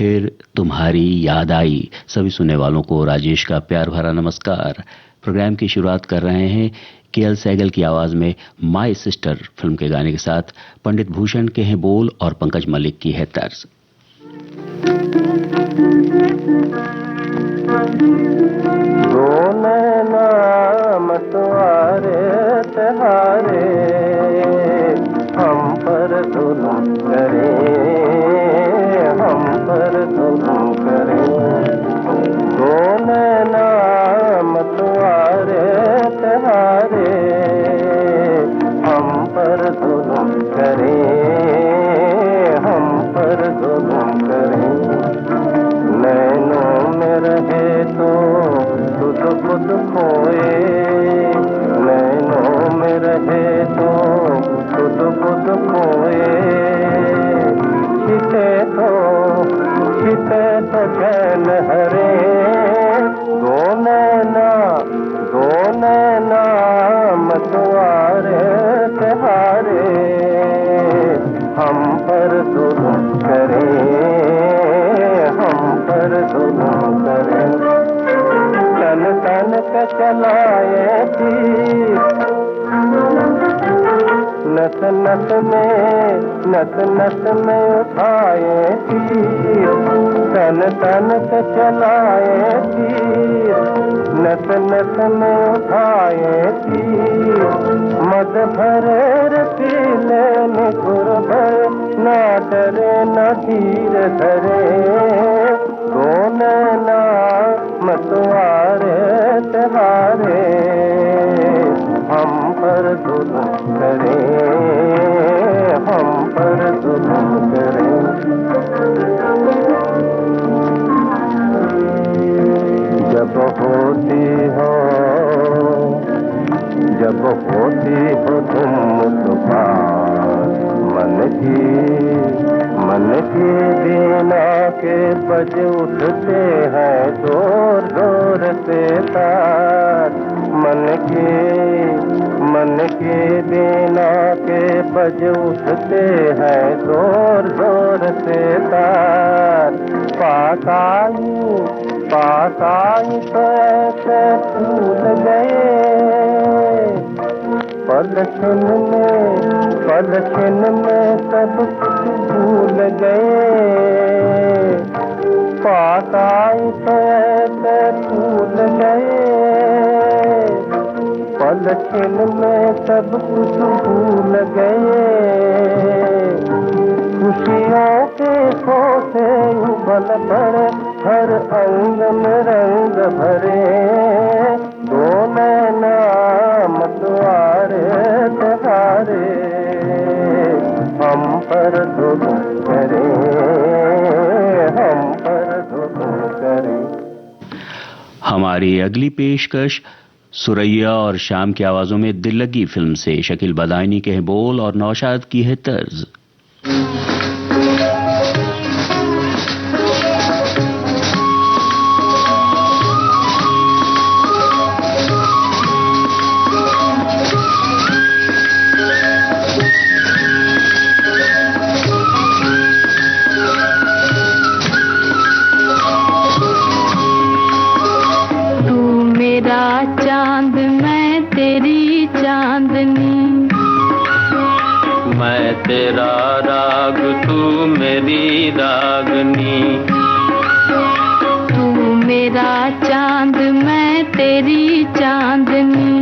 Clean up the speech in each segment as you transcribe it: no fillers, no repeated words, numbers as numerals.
फिर तुम्हारी याद आई। सभी सुनने वालों को राजेश का प्यार भरा नमस्कार। प्रोग्राम की शुरुआत कर रहे हैं केएल सहगल की आवाज में माय सिस्टर फिल्म के गाने के साथ। पंडित भूषण के हैं बोल और पंकज मलिक की है तर्ज। मतवारे तहारे हम पर जुल्म करे, हम पर जुल्म करे। दो नैना मतवारे तहारे हम पर जुल्म करे, हम पर जुल्म करे। नैनों में रहे तो खुद खुद खोए, नैनों में रहे तो खुद खुद खोए। छिते तो चैन हरे, दो नैना मतवारे तहारे हम पर जुल्म करे, हम पर जुल्म करे। तन तन पे चलाए तीर, नस नस में उठाए तीर। तन तन पे चलाए तीर, नस में उठाए तीर। मद भरे रसीले निखुर भरे, ना डरे न धीर धरे। दो नैना मतवारे तहारे हम पर जुल्म करे, हम पर जुल्म करे। जब होती हो तुम मुस्कान, मन की बीना के बज उठते हैं जोर जोर से तार। मन की बीना के बज उठते हैं जोर जोर से तार। पास आई तो ऐसे फूल गए, पलछिन में सब कुछ भूल गए। पास आई तो ऐसे फूल गए, पलछिन में सब कुछ भूल गए। खुशियों के खोसे उबल पड़े, हर अंग में रंग भरे। दो नैना मतवारे तहारे हम पर जुल्म करे, हम पर जुल्म करे। हमारी अगली पेशकश सुरैया और शाम की आवाजों में दिल लगी फिल्म से। शकील बदायूनी के हैं बोल और नौशाद की है तर्ज। चांद मैं तेरी चांदनी, मैं तेरा राग तू मेरी रागनी। तू मेरा चांद मैं तेरी चांदनी,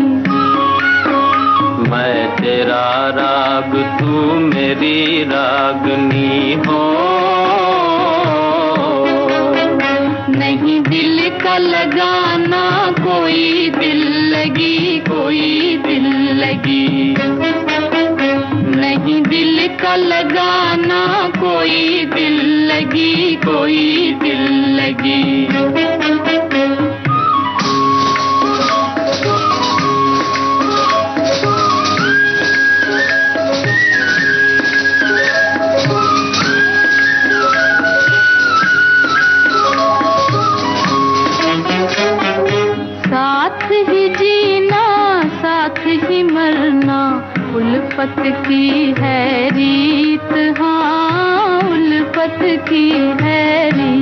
मैं तेरा राग तू मेरी रागनी हो। नहीं दिल का लगाना कोई दिल लगी, कोई दिल लगी। नहीं दिल का लगाना कोई दिल लगी, कोई दिल लगी। उल्फत की है रीत, हाँ उल्फत की है रीत।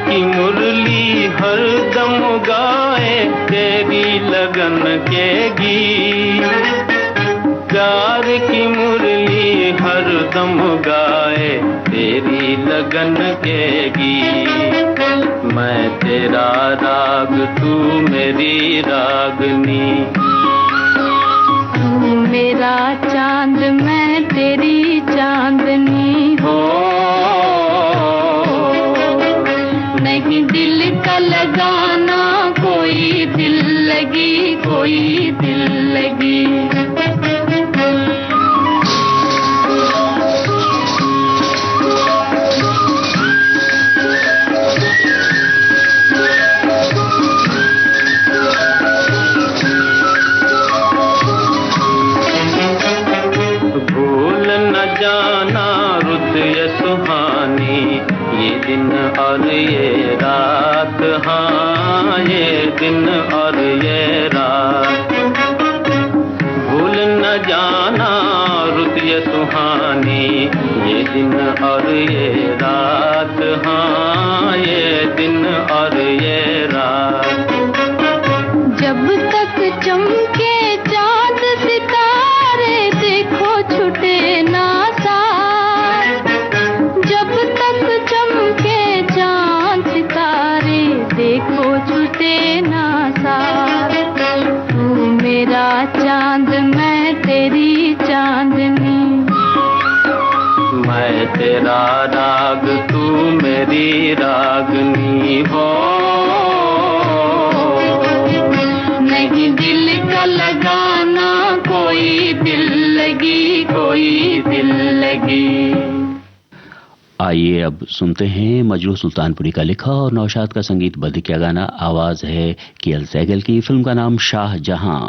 की मुरली हर दम गाए तेरी लगन के गीत, प्यार की मुरली हर दम गाए तेरी लगन के गीत। मैं तेरा राग तू मेरी रागनी, तू मेरा चांद मैं तेरी चांदनी हो। नहीं दिल का लगाना कोई दिल लगी, कोई दिल लगी। जाना रुत ये सुहानी, ये दिन और ये रात, हाँ ये दिन और ये रात। भूल न जाना रुत ये सुहानी, ये दिन और ये रात, हाँ ये दिन और ये रात। जब तक चमके चांद सितारे देखो छुटे ना साथ, जब तक चमके चांद सितारे देखो छुटे ना साथ। तू मेरा चांद मैं तेरी चांदनी, मैं तेरा राग तू मेरी रागनी हो। नहीं दिल का लगाना कोई दिल लगी, कोई दिल लगी। आइए अब सुनते हैं मजरूह सुल्तानपुरी का लिखा और नौशाद का संगीतबद्ध किया गाना। आवाज है केएल सहगल की। फिल्म का नाम शाहजहां।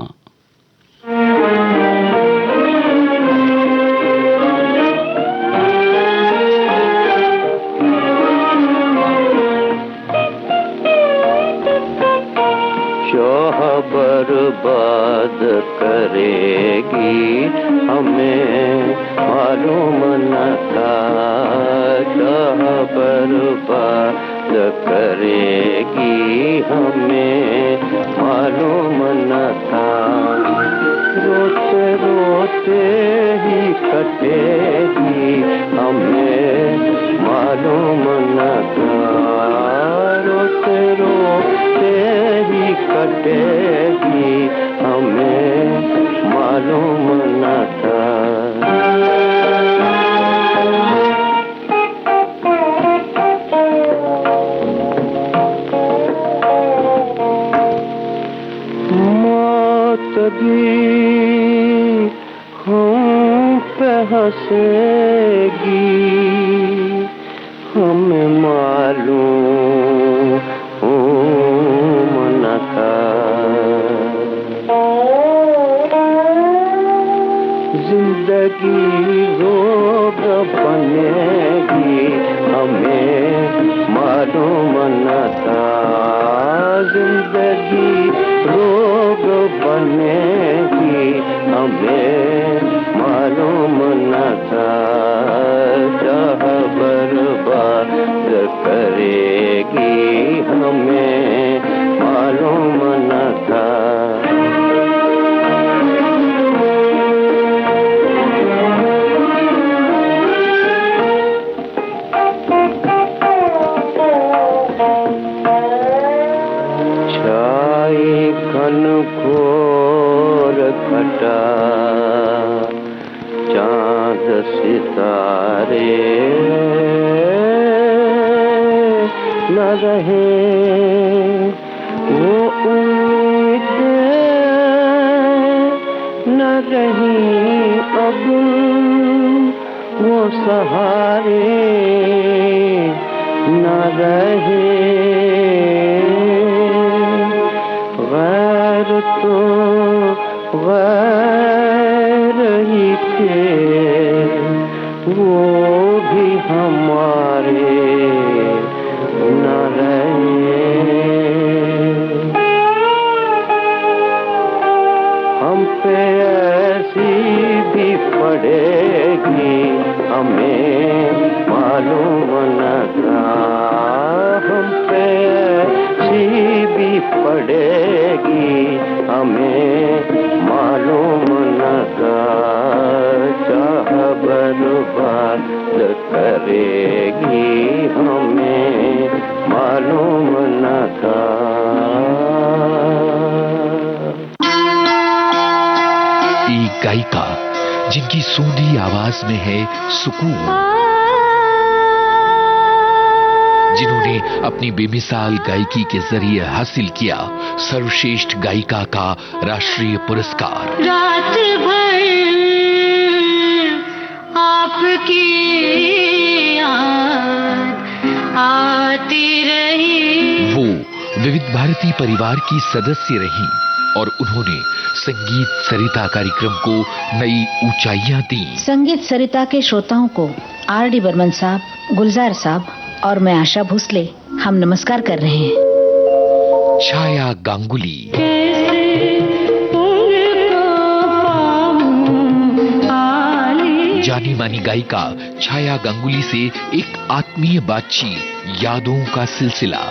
बर्बाद करेगी हमें मालूम न था, बर्बाद करेगी हमें मालूम न था। रोते रोते ही कटेगी हमें मालूम न था, रोते रोते ही कटेगी हमें मालूम न था। मौत भी हम पे हंसेगी हमें मालूम न था। जिंदगी रोग बनेगी हमें मालूम न था, जिंदगी रोग बनेगी हमें मालूम न था। चाह बर्बाद करेगी हमें मालूम न था। घोर घटा चांद सितारे न रहे, वो उम्मीदें न रही अब, वो सहारे न रहे। तो गैर ही थे वो भी हमारे न रहे। हम पे ऐसी भी पड़ेगी हमें मालूम न था, हम करेगी हमें मालूम न था। एक गायिका जिनकी सूंधी आवाज में है सुकून, जिन्होंने अपनी बेमिसाल गायकी के जरिए हासिल किया सर्वश्रेष्ठ गायिका का राष्ट्रीय पुरस्कार। रात भर आपकी याद आती रही। वो विविध भारती परिवार की सदस्य रहीं और उन्होंने संगीत सरिता कार्यक्रम को नई ऊंचाइयां दी। संगीत सरिता के श्रोताओं को आर.डी. बर्मन साहब, गुलजार साहब और मैं आशा भोसले हम नमस्कार कर रहे हैं। छाया गांगुली, जानी मानी गायिका छाया गांगुली से एक आत्मीय बातचीत, यादों का सिलसिला।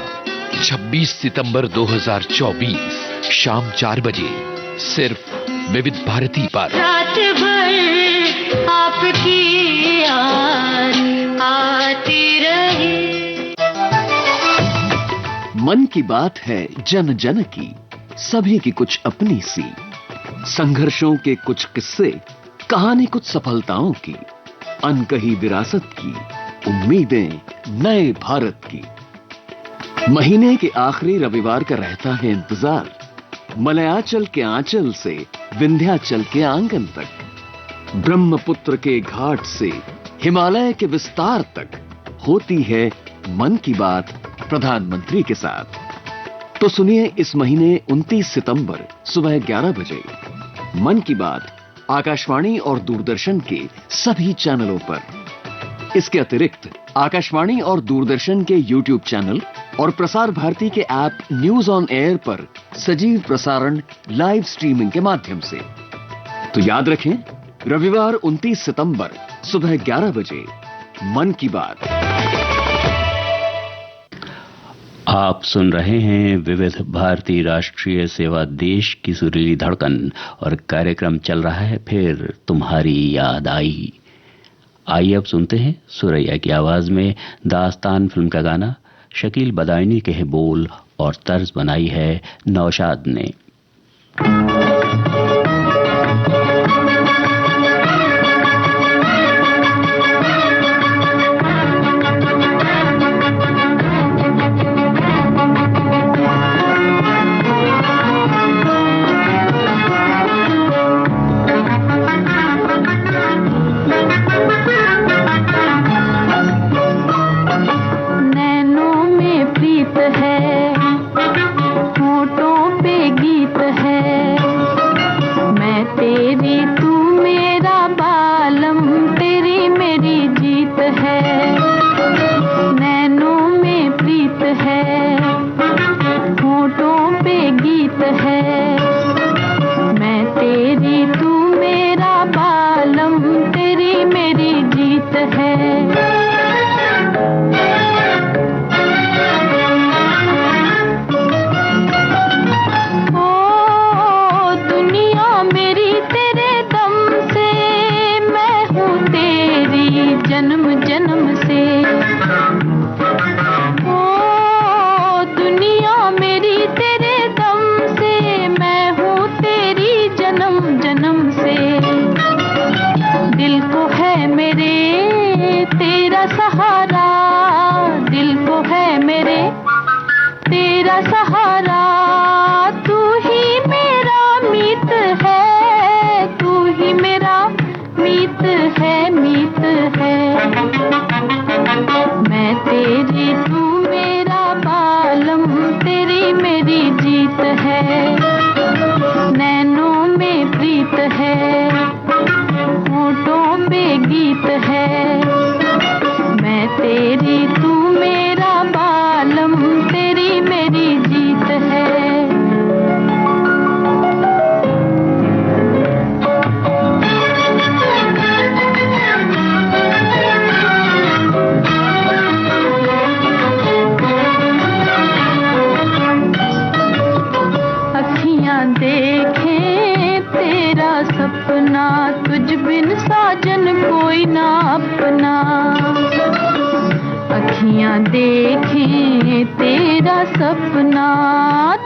26 सितंबर 2024 शाम 4 बजे सिर्फ विविध भारती पर। रात भर आपकी याद आती रही। मन की बात है जन जन की, सभी की कुछ अपनी सी, संघर्षों के कुछ किस्से, कहानी कुछ सफलताओं की, अनकही विरासत की, उम्मीदें नए भारत की। महीने के आखिरी रविवार का रहता है इंतजार, मलयाचल के आंचल से विंध्याचल के आंगन तक, ब्रह्मपुत्र के घाट से हिमालय के विस्तार तक होती है मन की बात प्रधानमंत्री के साथ। तो सुनिए इस महीने 29 सितंबर सुबह 11 बजे मन की बात आकाशवाणी और दूरदर्शन के सभी चैनलों पर। इसके अतिरिक्त आकाशवाणी और दूरदर्शन के YouTube चैनल और प्रसार भारती के ऐप न्यूज ऑन एयर पर सजीव प्रसारण लाइव स्ट्रीमिंग के माध्यम से। तो याद रखें, रविवार 29 सितंबर सुबह 11 बजे मन की बात। आप सुन रहे हैं विविध भारती राष्ट्रीय सेवा, देश की सुरीली धड़कन, और कार्यक्रम चल रहा है फिर तुम्हारी याद आई। आइए अब सुनते हैं सुरैया की आवाज में दास्तान फिल्म का गाना। शकील बदायूनी के हैं बोल और तर्ज बनाई है नौशाद ने। तेरी तू मेरा बालम, तेरी मेरी जीत है। में तेरा सपना,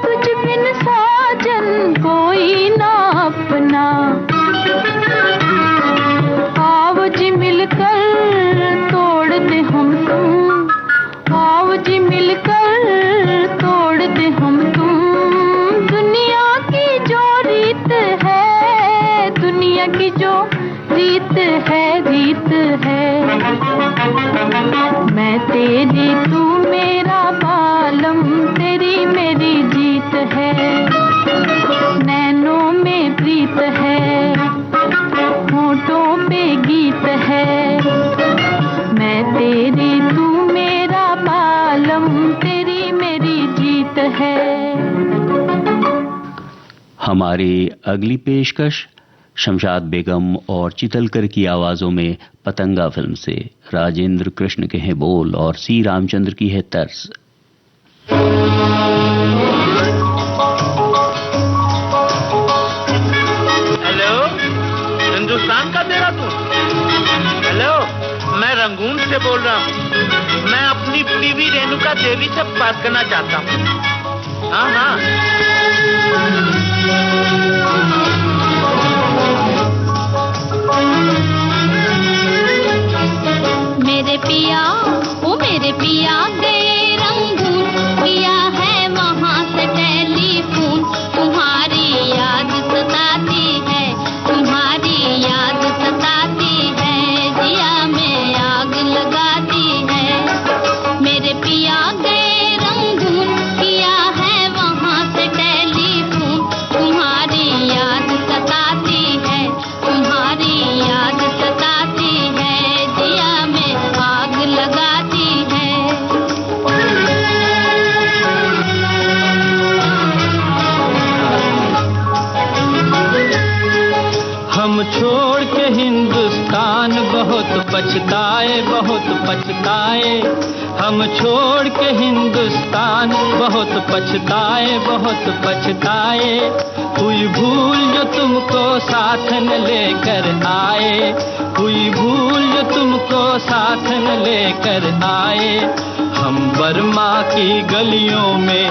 तुझ बिन साजन कोई ना अपना। आओ जी मिलकर तोड़ दे हम तुम, आओ जी मिलकर तोड़ दे हम तुम। दुनिया की जो रीत है, दुनिया की जो रीत है, रीत है। मैं तेरी तू मेरा बालम, तेरी मेरी जीत है। नैनों में प्रीत है, होठों पे गीत है। मैं तेरी तू मेरा बालम, तेरी मेरी जीत है। हमारी अगली पेशकश शमशाद बेगम और चितलकर की आवाजों में पतंगा फिल्म से। राजेंद्र कृष्ण के हैं बोल और सी रामचंद्र की है तर्ज। हेलो, हिंदुस्तान का देहरादून। हेलो, मैं रंगून से बोल रहा हूँ। मैं अपनी बीवी रेणुका देवी से बात करना चाहता हूँ। हाँ हाँ। मेरे पिया, ओ मेरे पिया गए रंगून, किया है वहाँ से टेलीफोन। तुम्हारी याद सताती है, तुम्हारी याद सताती है, जिया में आग लगाती है। मेरे पिया गए रंगून, किया है वहाँ से टेलीफोन। तुम्हारी याद सताती है, तुम्हारी याद सताती है, जिया में आग लगाती है। हम छोड़ के हिंदुस्तान बहुत पछताए, बहुत पछताए। हम छोड़ के हिंदुस्तान बहुत पछताए, बहुत पछताए। हुई भूल जो तुमको साथ न लेकर आए, हुई भूल जो तुमको साथ न लेकर आए। हम बर्मा की गलियों में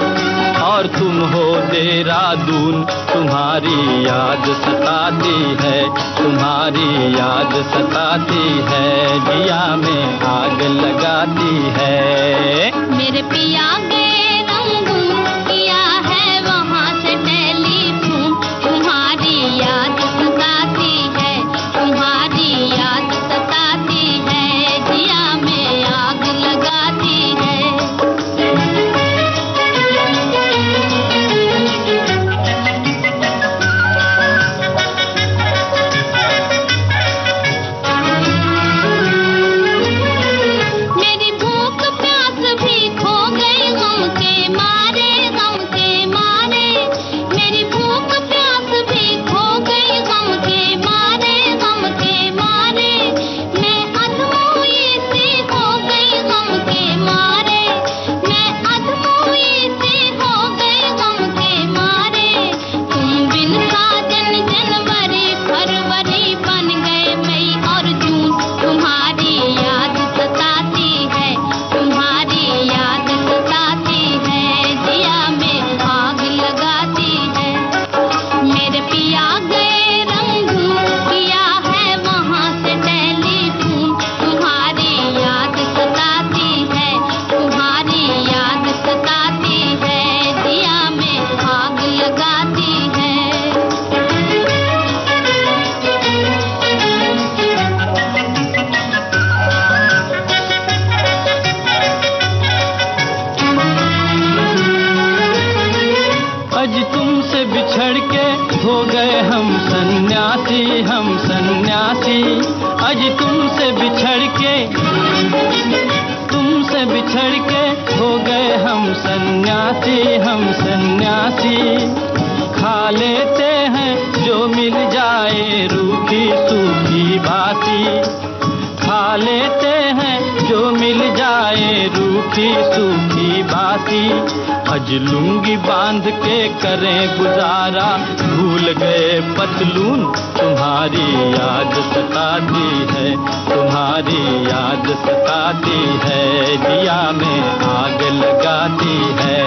और तुम हो देहरादून। तुम्हारी याद सताती है, तुम्हारी याद सताती है, जिया में आग लगाती है। मेरे पिया गए रंगून, किया है वहाँ से टेलीफोन। तुम्हारी याद सताती है, तुम्हारी याद सताती है, जिया में आग लगाती है। मेरी भूख प्यास भी खो गई गम के मारे, गम के मारे। मेरी भूख प्यास भी खो गई गम के मारे, गम के मारे। मैं अधमोई सी हो गई गम के मारे, मैं अधमोई सी हो गई गम के मारे। तुम बिन साजन जनवरी फरवरी बन गए मई और जून। तुम्हारी याद सताती है, तुम्हारी याद सताती है, जिया में आग लगाती है। मेरे पिया गए रंगून, किया है वहाँ से टेलीफोन। तुम्हारी याद सताती है, तुम्हारी याद सताती है, जिया में आग लगाती है। आज तुमसे बिछड़ के हो गए हम सन्यासी, हम सन्यासी। आज तुमसे बिछड़ के, तुमसे बिछड़ के हो गए हम सन्यासी, हम सन्यासी। खा लेते हैं जो मिल जाए रूखी सूखी बासी, खा खा लेते हैं जो मिल जाए रूखी सूखी बासी। अज लुंगी बांध के करें गुजारा, भूल गए पतलून तुम्हारी याद सताती है, तुम्हारी याद सताती है, दिया में आग लगाती है।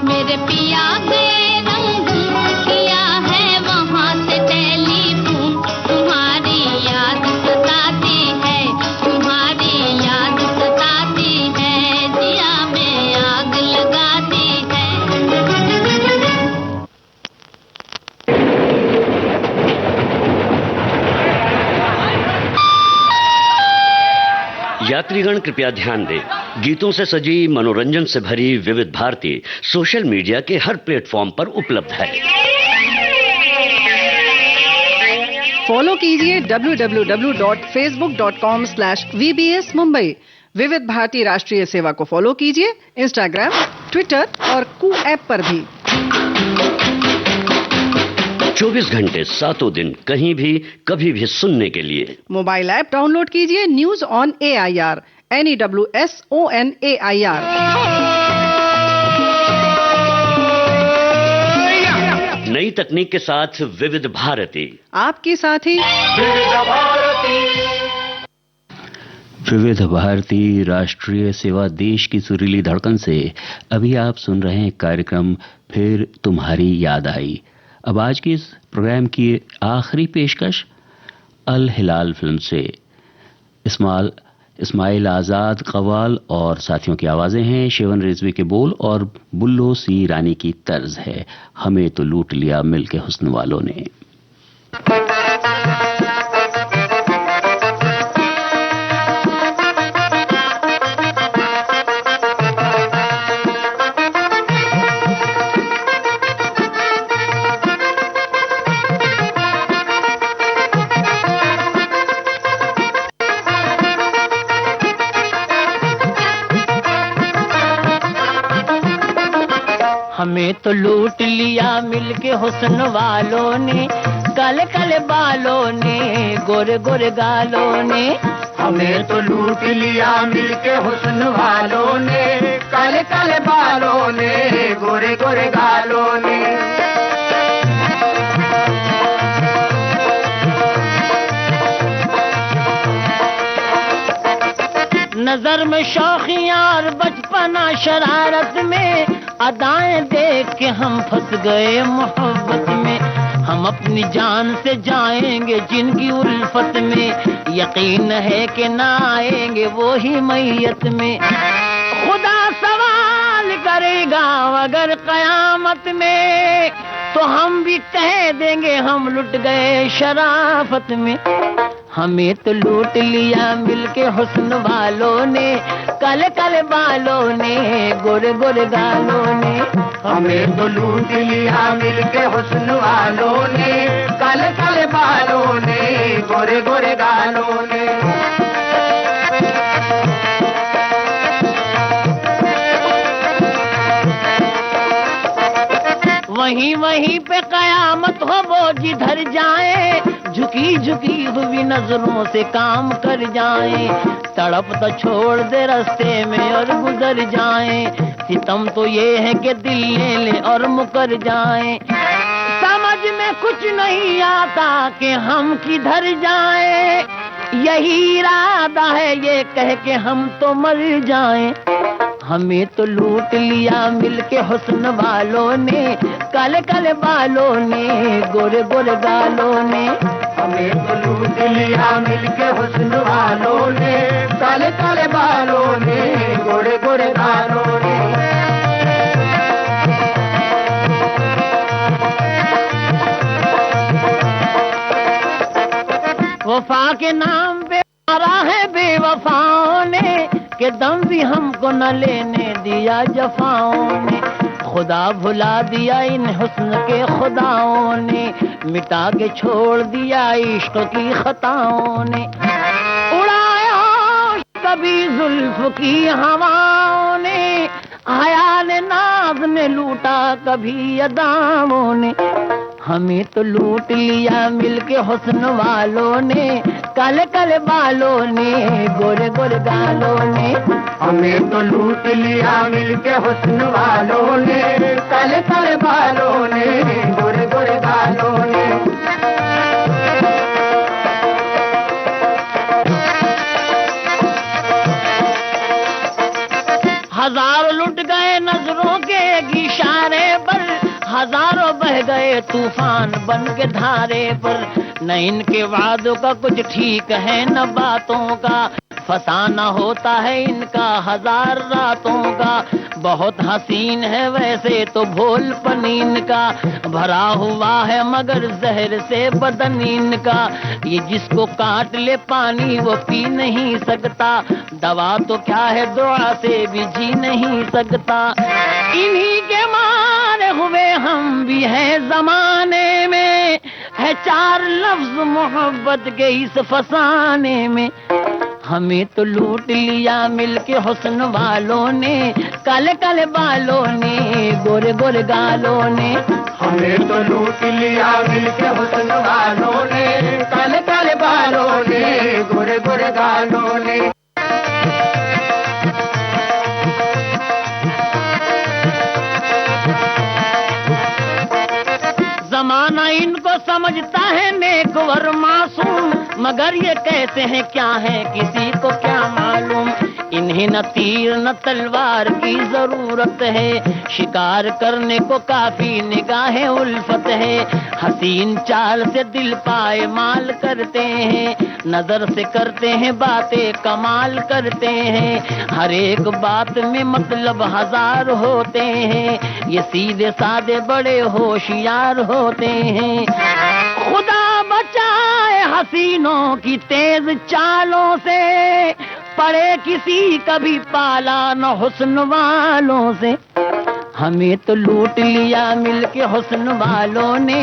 मेरे पिया गए रंगून किया है वहाँ से टेलीफोन, तुम्हारी याद सताती है, तुम्हारी याद सताती है, दिया में आग लगाती है। यात्रीगण कृपया ध्यान दें, गीतों से सजी मनोरंजन से भरी विविध भारती सोशल मीडिया के हर प्लेटफॉर्म पर उपलब्ध है। फॉलो कीजिए www.facebook.com/VBS Mumbai। विविध भारती राष्ट्रीय सेवा को फॉलो कीजिए इंस्टाग्राम, ट्विटर और कू ऐप पर भी। 24 घंटे 7 दिन कहीं भी कभी भी सुनने के लिए मोबाइल ऐप डाउनलोड कीजिए न्यूज ऑन AIR, NEWSON-AIR। नई तकनीक के साथ विविध भारती, आपके साथी विविध भारती राष्ट्रीय सेवा, देश की सुरीली धड़कन से अभी आप सुन रहे हैं कार्यक्रम फिर तुम्हारी याद आई। अब आज की इस प्रोग्राम की आखिरी पेशकश अल हिलाल फिल्म से इस्माइल आजाद कव्वाल और साथियों की आवाजें हैं, शेवन रिजवी के बोल और बुल्लो सी रानी की तर्ज है। हमें तो लूट लिया मिलके हुस्न वालों ने। हमें तो लूट लिया मिलके हुस्न वालों ने, काले काले बालों ने, गोरे गोरे गालों ने। हमें तो लूट लिया मिलके हुस्न वालों ने, काले काले बालों ने, गोरे गोरे गालों ने। नजर में शौखियां और बचपना शरारत में, अदाएं देख के हम फंस गए मोहब्बत में। हम अपनी जान से जाएंगे जिनकी उल्फत में, यकीन है कि ना आएंगे वो ही मैयत में। खुदा सवाल करेगा अगर कयामत में, तो हम भी कह देंगे हम लुट गए शराफत में। हमें तो लूट लिया मिलके हुस्न वालों ने, काले काले बालों ने, गोरे गोरे गालों ने। हमें तो लूट लिया मिलके हुस्न वालों ने, काले काले बालों ने, गोरे गोरे गालों ने। वहीं वहीं पे कयामत हो वो जिधर जाए, झुकी झुकी हुई नजरों से काम कर जाए। तड़प तो छोड़ दे रास्ते में और गुजर जाए, सितम तो ये है कि दिल ले ले और मुकर जाए। समझ में कुछ नहीं आता कि हम किधर जाए, यही इरादा है ये कह के हम तो मर जाएं। हमें तो लूट लिया मिलके हुस्न वालों ने, काले काले बालों ने, गोरे गोरे गालों ने। हमें तो लूट लिया मिलके हुस्न वालों ने, काले काले बालों ने, गोरे गोरे गालों ने। वफा के नाम पे मारा है बेवफाओं ने, के दम भी हमको न लेने दिया जफाओं ने। खुदा भुला दिया इन हुस्न के खुदाओं ने, मिटा के छोड़ दिया इश्क की खताओं ने। उड़ाया कभी जुल्फ की हवाओं ने, हयाल नाज में लूटा कभी अदाओं ने। हमें तो लूट लिया मिलके हुस्न वालों ने, काले काले बालों ने, गोरे गोरे गालों ने। हमें तो लूट लिया मिलके हुस्न वालों ने, काले काले बालों ने, गोरे गोरे गालों ने। हजारों लुट गए नजरों के एक इशारे पर, हजारों बह गए तूफान बन के धारे पर। न इनके वादों का कुछ ठीक है न बातों का, फसाना होता है इनका हजार रातों का। बहुत हसीन है वैसे तो भोल पनीन का, भरा हुआ है मगर जहर से बदन इनका। ये जिसको काट ले पानी वो पी नहीं सकता, दवा तो क्या है दुआ से भी जी नहीं सकता। इन्हीं के मारे हुए हम भी हैं जमाने में, है चार लफ्ज मोहब्बत के इस फसाने में। हमें तो लूट लिया मिलके हुस्न वालों ने, काले काले बालों ने, गोरे गोरे गालों ने। हमें तो लूट लिया मिलके हुस्न वालों ने, काले काले बालों ने, गोरे गोरे गालों ने। जमाना इनको समझता है नेकवर मासूम, मगर ये कहते हैं क्या है किसी को क्या मालूम। इन्हें न तीर न तलवार की जरूरत है, शिकार करने को काफी निगाहें उल्फत है। हसीन चाल से दिल पाए माल करते हैं, नजर से करते हैं बातें कमाल करते हैं। हर एक बात में मतलब हजार होते हैं, ये सीधे साधे बड़े होशियार होते हैं। खुदा बचाए हसीनों की तेज चालों से, पड़े किसी कभी पाला न हुस्न वालों से। हमें तो लूट लिया मिलके हुस्न वालों ने,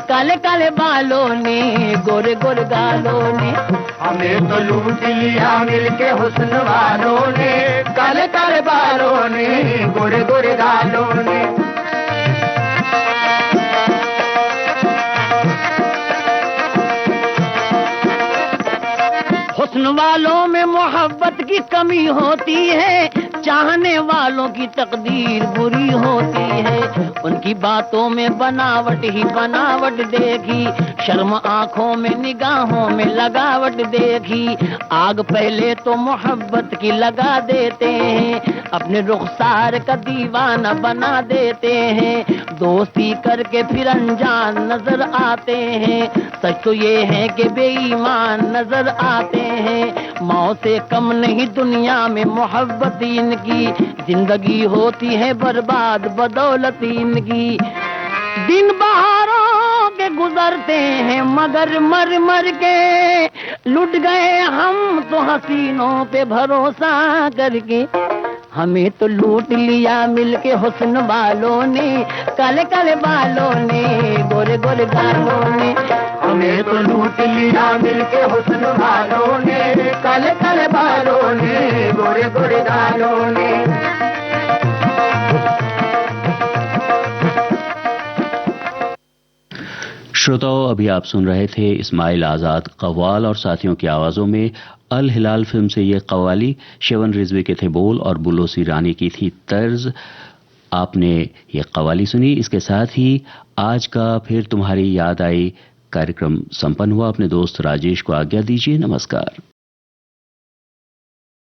काले काले बालों ने, गोरे गोरे गालों ने। हमें तो लूट लिया मिलके हुस्न वालों ने, काले काले बालों ने, गोरे गोरे गालों ने। हुस्न वालों में मोहब्बत की कमी होती है, चाहने वालों की तकदीर बुरी होती है। उनकी बातों में बनावट ही बनावट देखी, शर्म आंखों में निगाहों में लगावट देखी। आग पहले तो मोहब्बत की लगा देते हैं, अपने रुखसार का दीवाना बना देते हैं। दोस्ती करके फिर अनजान नजर आते हैं, सच तो ये है कि बेईमान नजर आते हैं। मौत से कम नहीं दुनिया में मोहब्बत इनकी, जिंदगी होती है बर्बाद बदौलत इनकी। दिन बहारों के गुजरते हैं मगर मर मर के, लुट गए हम तो हसीनों पे भरोसा करके। हमें तो लूट लिया मिलके हुस्न वालों ने, काले काले बालों ने, गोरे गोरे गालों ने। हमें तो लूट लिया मिलके हुस्न वालों ने, काले काले बालों ने, गोरे गोरे गालों ने। श्रोताओं, अभी आप सुन रहे थे इस्माइल आजाद कव्वाल और साथियों की आवाजों में अल हिलाल फिल्म से ये कव्वाली। शेवन रिजवी के थे बोल और बुलोसी रानी की थी तर्ज। आपने ये कव्वाली सुनी। इसके साथ ही आज का फिर तुम्हारी याद आई कार्यक्रम संपन्न हुआ। अपने दोस्त राजेश को आज्ञा दीजिए। नमस्कार।